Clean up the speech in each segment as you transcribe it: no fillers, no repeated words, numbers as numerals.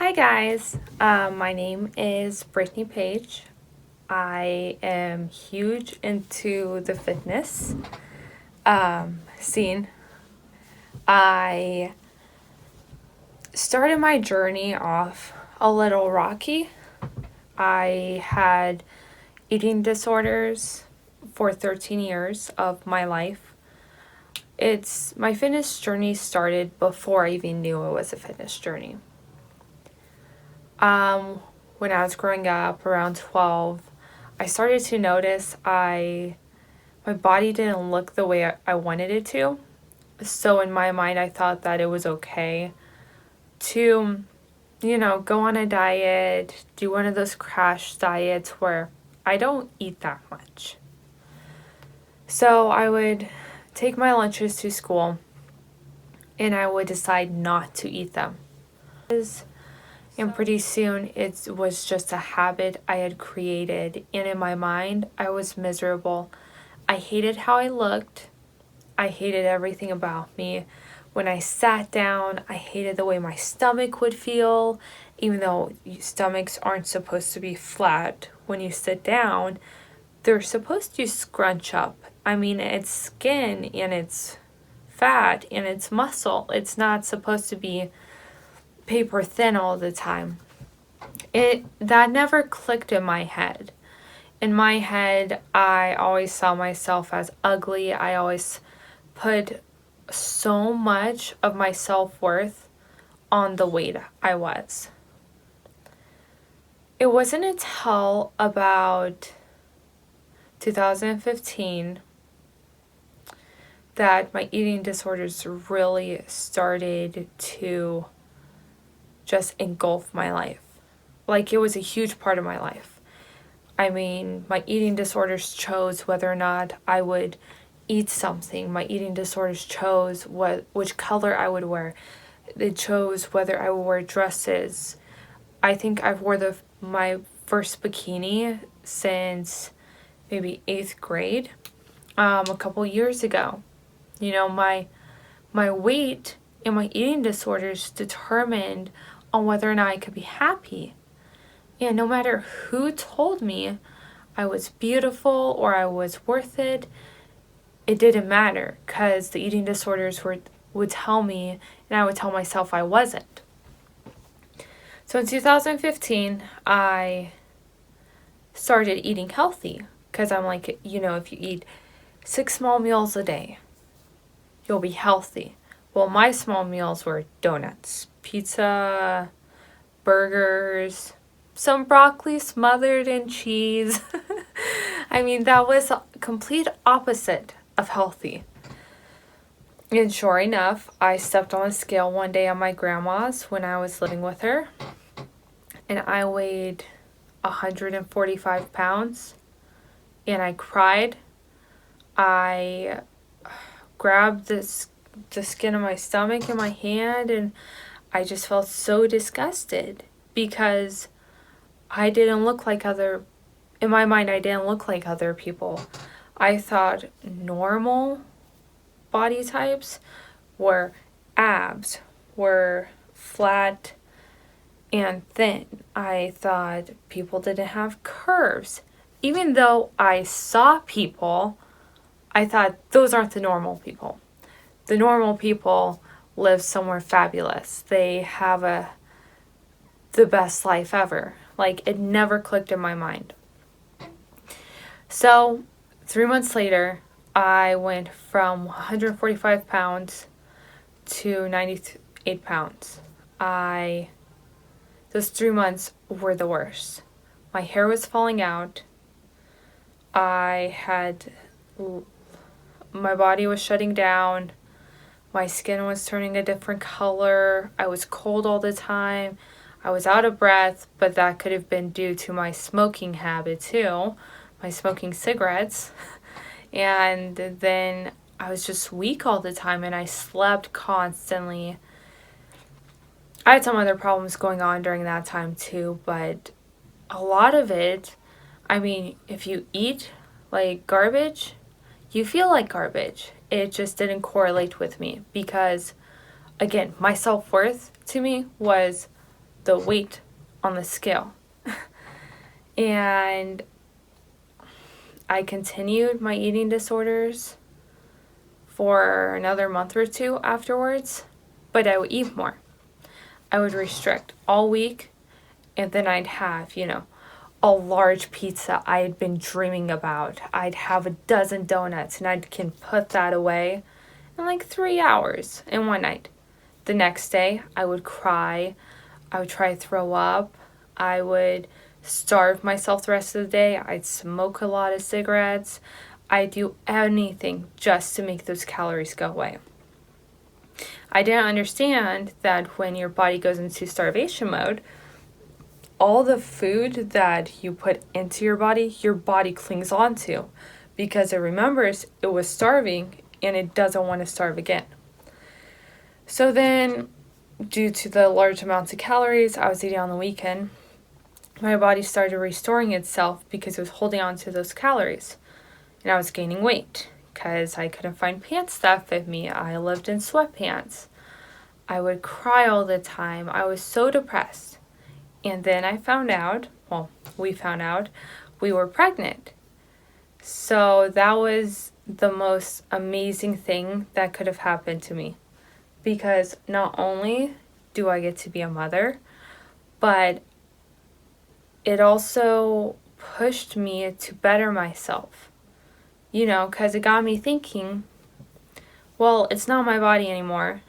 Hi guys, my name is Brittany Paige. I am huge into the fitness scene. I started my journey off a little rocky. I had eating disorders for 13 years of my life. My fitness journey started before I even knew it was a fitness journey. When I was growing up, around 12, I started to notice my body didn't look the way I wanted it to. So in my mind, I thought that it was okay to, go on a diet, do one of those crash diets where I don't eat that much. So I would take my lunches to school and I would decide not to eat them. And pretty soon it was just a habit I had created, and in my mind I was miserable. I hated how I looked. I hated everything about me. When I sat down, I hated the way my stomach would feel, even though stomachs aren't supposed to be flat. When you sit down, they're supposed to scrunch up. I mean, it's skin and it's fat and it's muscle. It's not supposed to be paper thin all the time. That never clicked in my head. In my head, I always saw myself as ugly. I always put so much of my self-worth on the weight I was. It wasn't until about 2015 that my eating disorders really started to just engulf my life. Like, it was a huge part of my life. I mean, my eating disorders chose whether or not I would eat something. My eating disorders chose which color I would wear. It chose whether I would wear dresses. I think I've wore my first bikini since maybe 8th grade, a couple years ago. My weight and my eating disorders determined on whether or not I could be happy. And no matter who told me I was beautiful or I was worth it, it didn't matter, because the eating disorders would tell me, and I would tell myself I wasn't. So in 2015, I started eating healthy, because I'm like, if you eat 6 small meals a day, you'll be healthy. Well, my small meals were donuts, pizza, burgers, some broccoli smothered in cheese. I mean, that was a complete opposite of healthy. And sure enough, I stepped on a scale one day at my grandma's when I was living with her, and I weighed 145 pounds, and I cried. I grabbed the skin of my stomach in my hand, and I just felt so disgusted because I didn't look like in my mind, I didn't look like other people. I thought normal body types were abs, were flat and thin. I thought people didn't have curves. Even though I saw people, I thought those aren't the normal people. The normal people live somewhere fabulous. They have the best life ever. Like, it never clicked in my mind. So 3 months later, I went from 145 pounds to 98 pounds. Those 3 months were the worst. My hair was falling out. My body was shutting down. My skin was turning a different color. I was cold all the time. I was out of breath, but that could have been due to my smoking habit too, my smoking cigarettes. And then I was just weak all the time, and I slept constantly. I had some other problems going on during that time too, but a lot of it, I mean, if you eat like garbage, you feel like garbage. It just didn't correlate with me because, again, my self-worth to me was the weight on the scale. And I continued my eating disorders for another month or two afterwards, but I would eat more. I would restrict all week, and then I'd have, a large pizza I had been dreaming about. I'd have a dozen donuts, and I can put that away in like 3 hours in one night. The next day, I would cry. I would try to throw up. I would starve myself the rest of the day. I'd smoke a lot of cigarettes. I'd do anything just to make those calories go away. I didn't understand that when your body goes into starvation mode, all the food that you put into your body clings onto because it remembers it was starving and it doesn't want to starve again. So then, due to the large amounts of calories I was eating on the weekend, my body started restoring itself because it was holding on to those calories. And I was gaining weight because I couldn't find pants that fit me. I lived in sweatpants. I would cry all the time. I was so depressed. And then we found out we were pregnant. So that was the most amazing thing that could have happened to me. Because not only do I get to be a mother, but it also pushed me to better myself. Because it got me thinking, well, it's not my body anymore.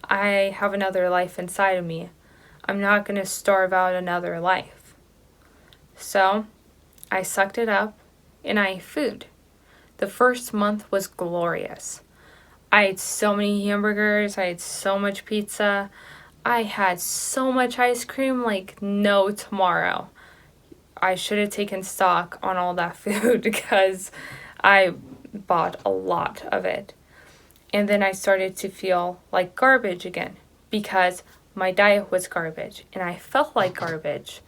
I have another life inside of me. I'm not going to starve out another life. So I sucked it up and I ate food. The first month was glorious. I ate so many hamburgers. I ate so much pizza. I had so much ice cream like no tomorrow. I should have taken stock on all that food because I bought a lot of it. And then I started to feel like garbage again because my diet was garbage and I felt like garbage.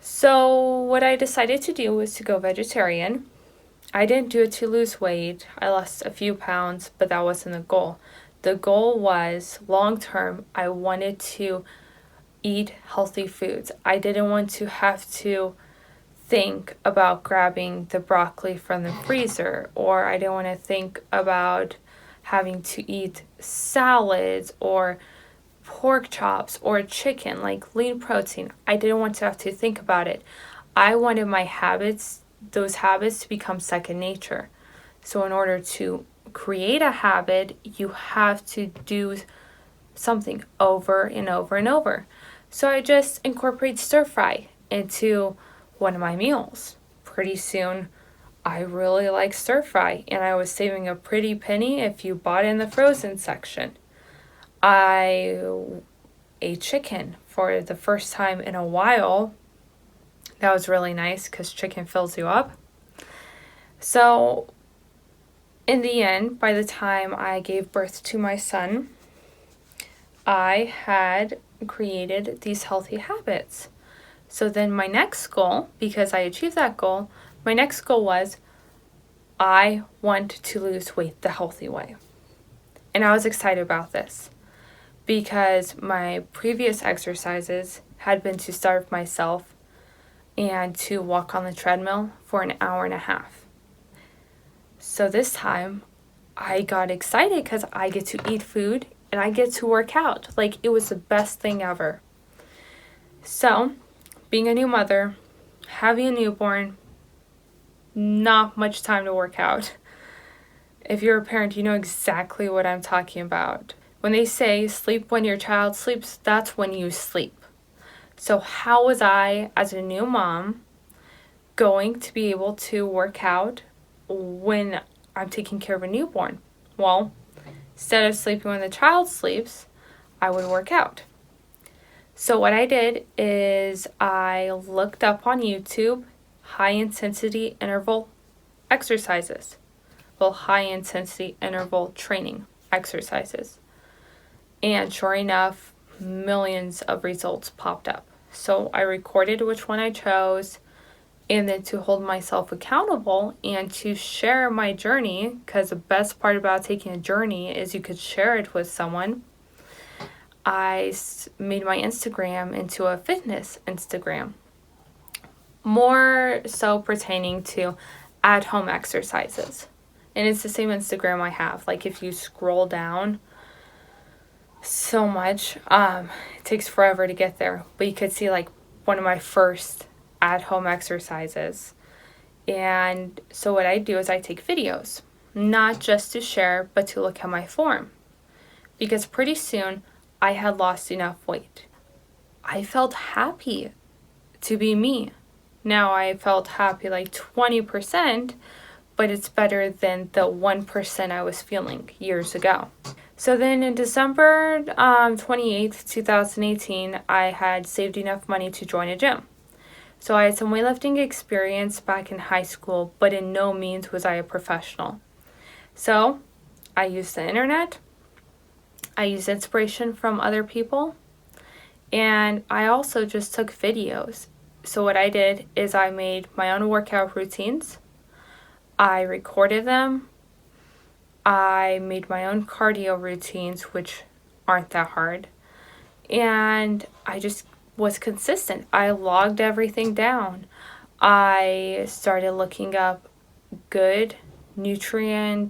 So what I decided to do was to go vegetarian. I didn't do it to lose weight. I lost a few pounds, but that wasn't the goal. The goal was long term, I wanted to eat healthy foods. I didn't want to have to think about grabbing the broccoli from the freezer, or I didn't want to think about having to eat salads or pork chops or chicken, like lean protein. I didn't want to have to think about it. I wanted those habits to become second nature. So in order to create a habit, you have to do something over and over and over. So I just incorporate stir fry into one of my meals. Pretty soon, I really like stir fry, and I was saving a pretty penny if you bought in the frozen section. I ate chicken for the first time in a while. That was really nice because chicken fills you up. So in the end, by the time I gave birth to my son, I had created these healthy habits. So then my next goal, because I achieved that goal, my next goal was I want to lose weight the healthy way. And I was excited about this because my previous exercises had been to starve myself and to walk on the treadmill for an hour and a half. So this time I got excited because I get to eat food and I get to work out. Like, it was the best thing ever. So, being a new mother, having a newborn, not much time to work out. If you're a parent, you know exactly what I'm talking about. When they say sleep when your child sleeps, that's when you sleep. So how was I, as a new mom, going to be able to work out when I'm taking care of a newborn? Well, instead of sleeping when the child sleeps, I would work out. So what I did is I looked up on YouTube high intensity interval exercises. Well, high intensity interval training exercises. And sure enough, millions of results popped up. So I recorded which one I chose, and then to hold myself accountable and to share my journey, because the best part about taking a journey is you could share it with someone. made my Instagram into a fitness Instagram, more so pertaining to at-home exercises. And it's the same Instagram I have. Like, if you scroll down so much, it takes forever to get there. But you could see, like, one of my first at-home exercises. And so what I do is I take videos, not just to share, but to look at my form. Because pretty soon, I had lost enough weight. I felt happy to be me. Now I felt happy like 20%, but it's better than the 1% I was feeling years ago. So then in December 28th, 2018, I had saved enough money to join a gym. So I had some weightlifting experience back in high school, but in no means was I a professional. So I used the internet, I used inspiration from other people, and I also just took videos. So what I did is I made my own workout routines, I recorded them, I made my own cardio routines, which aren't that hard, and I just was consistent. I logged everything down. I started looking up good nutritional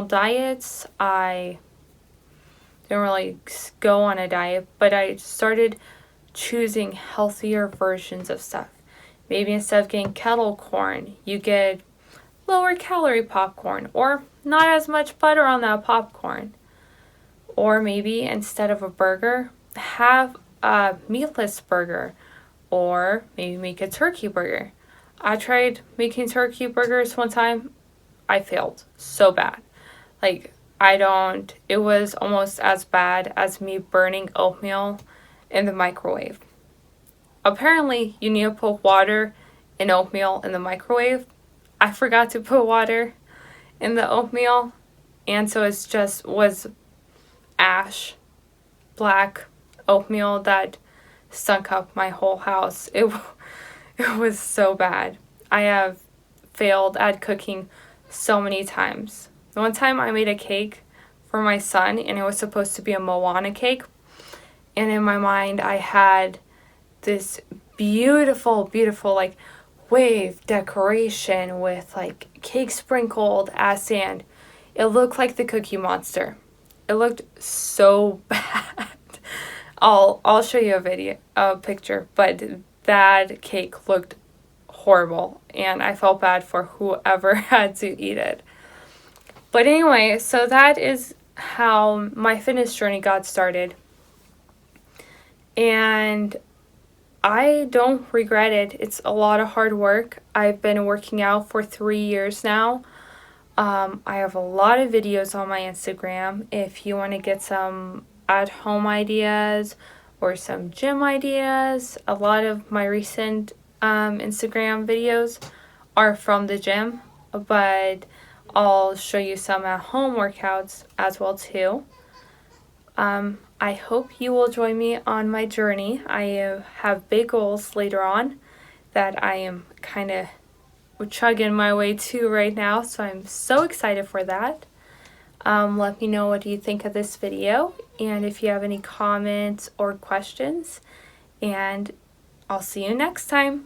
diets. I didn't really go on a diet, but I started choosing healthier versions of stuff. Maybe instead of getting kettle corn, you get lower calorie popcorn, or not as much butter on that popcorn. Or maybe instead of a burger, have a meatless burger, or maybe make a turkey burger. I tried making turkey burgers one time. I failed so bad. Like, it was almost as bad as me burning oatmeal in the microwave. Apparently, you need to put water and oatmeal in the microwave. I forgot to put water in the oatmeal, and so it just was ash, black oatmeal that stunk up my whole house. It was so bad. I have failed at cooking so many times. One time I made a cake for my son, and it was supposed to be a Moana cake. And in my mind, I had this beautiful, beautiful, like, wave decoration with, like, cake sprinkled as sand. It looked like the Cookie Monster. It looked so bad. I'll show you a picture, but that cake looked horrible, and I felt bad for whoever had to eat it. But anyway, so that is how my fitness journey got started. And I don't regret it. It's a lot of hard work. I've been working out for 3 years now. I have a lot of videos on my Instagram. If you want to get some at-home ideas or some gym ideas, a lot of my recent Instagram videos are from the gym, but I'll show you some at-home workouts as well too. I hope you will join me on my journey. I have big goals later on that I am kind of chugging my way to right now, so I'm so excited for that. Let me know what you think of this video, and if you have any comments or questions, and I'll see you next time.